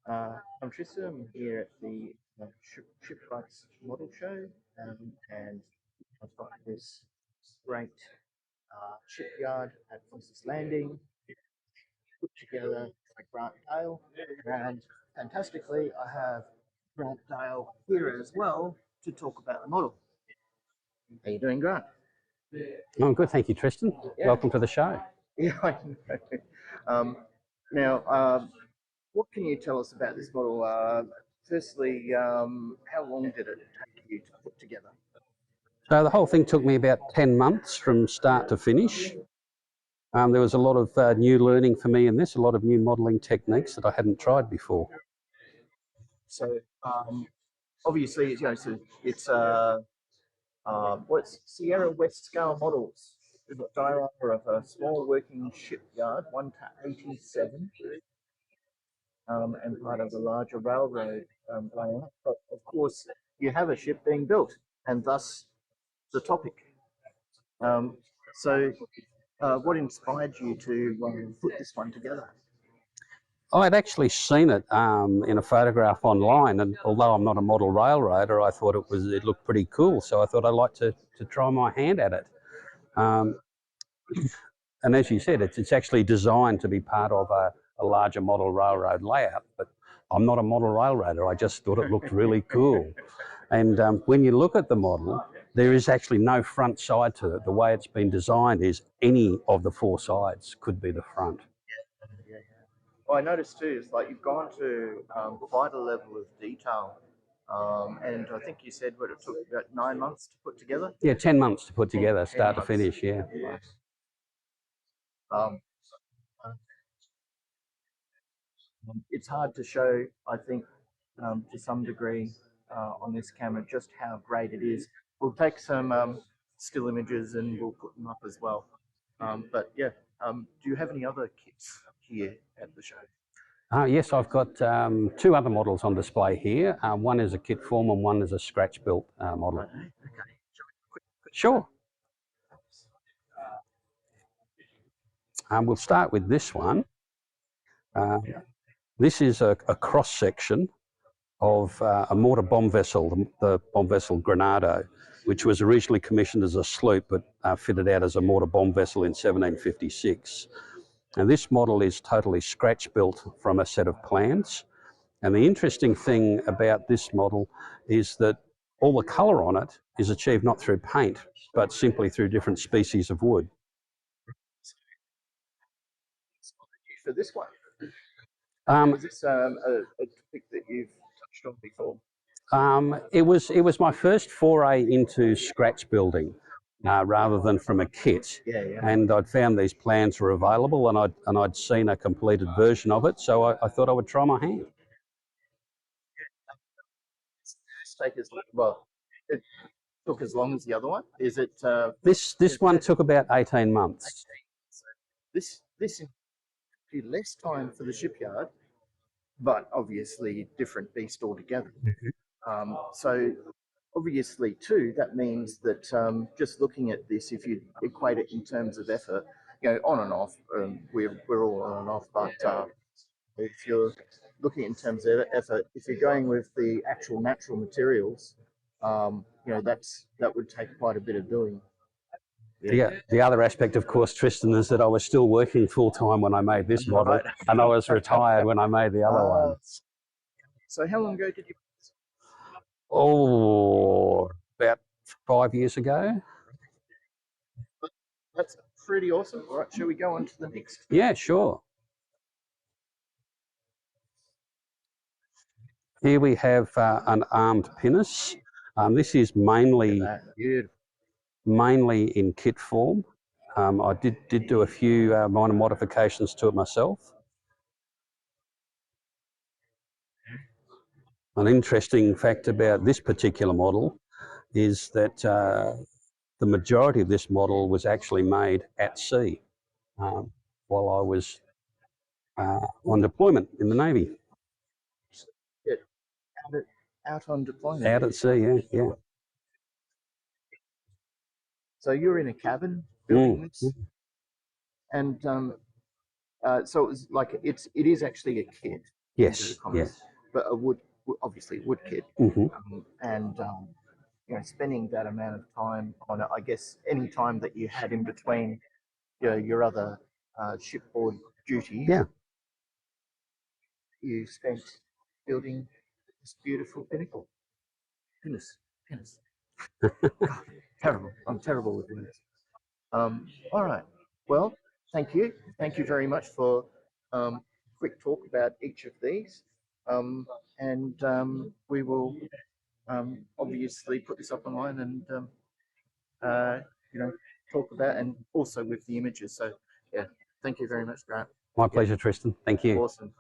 I'm Tristan. I'm here at the Shipwright model show, and I've got this great shipyard at Princess Landing put together by Grant Dale, and fantastically, I have Grant Dale here as well to talk about the model. How you doing, Grant? I'm good, thank you, Tristan. Yeah. Welcome to the show. Yeah, I know. Now, what can you tell us about this model? Firstly, how long did it take you to put together? So the whole thing took me about 10 months from start to finish. There was a lot of new learning for me in this, a lot of new modelling techniques that I hadn't tried before. So, obviously, it's what's Sierra West scale models. We've got diorama of a small working shipyard, 1 to 87, and part of the larger railroad layout. But of course, you have a ship being built, and thus the topic. What inspired you to put this one together? I'd actually seen it in a photograph online, and although I'm not a model railroader, I thought it looked pretty cool, so I thought I'd like to try my hand at it. And as you said, it's actually designed to be part of a larger model railroad layout, but I'm not a model railroader. I just thought it looked really cool. And when you look at the model, there is actually no front side to it. The way it's been designed is any of the four sides could be the front. Yeah. Well, I noticed too, it's like you've gone to quite a level of detail. And I think you said what it took about 9 months to put together? Yeah, 10 months to put together, start to finish, yeah. It's hard to show, I think, to some degree on this camera just how great it is. We'll take some still images and we'll put them up as well. But yeah, do you have any other kits here at the show? Yes, I've got two other models on display here. One is a kit form and one is a scratch-built model. Okay. Sure. We'll start with this one. This is a cross-section of a mortar bomb vessel, the bomb vessel Granado, which was originally commissioned as a sloop but fitted out as a mortar bomb vessel in 1756. And this model is totally scratch-built from a set of plans. And the interesting thing about this model is that all the colour on it is achieved not through paint, but simply through different species of wood. For this one? Is this a topic that you've touched on before? It was my first foray into scratch building rather than from a kit. Yeah. And I'd found these plans were available, and I'd seen a completed version of it, so I thought I would try my hand. It took as long as the other one. Is it? This one took about 18 months. This less time for the shipyard, but obviously different beast altogether. So obviously too, that means that just looking at this, if you equate it in terms of effort, on and off, we're all on and off, but if you're looking in terms of effort, if you're going with the actual natural materials, that would take quite a bit of doing. The other aspect, of course, Tristan, is that I was still working full-time when I made this model, right, and I was retired when I made the other one. So how long ago did you? Oh, about 5 years ago. That's pretty awesome. All right, shall we go on to the next? Yeah, sure. Here we have an armed pinnace. This is mainly in kit form. I did do a few minor modifications to it myself. An interesting fact about this particular model is that the majority of this model was actually made at sea while I was on deployment in the Navy. Out on deployment? Out at sea, yeah. So you're in a cabin building this? And so it was like it is actually a kit. Yes, inverted commas, yes. but a obviously wood kid, Hmm. and spending that amount of time on it. I guess any time that you had in between, your other shipboard duties, Yeah. you spent building this beautiful pinnacle. Goodness. God, terrible. I'm terrible with words. All right. Well, thank you. Thank you very much for quick talk about each of these. And we will obviously put this up online and uh, talk about, and also with the images. So yeah, thank you very much, Grant. My Yeah, pleasure, Tristan. Thank you. awesome.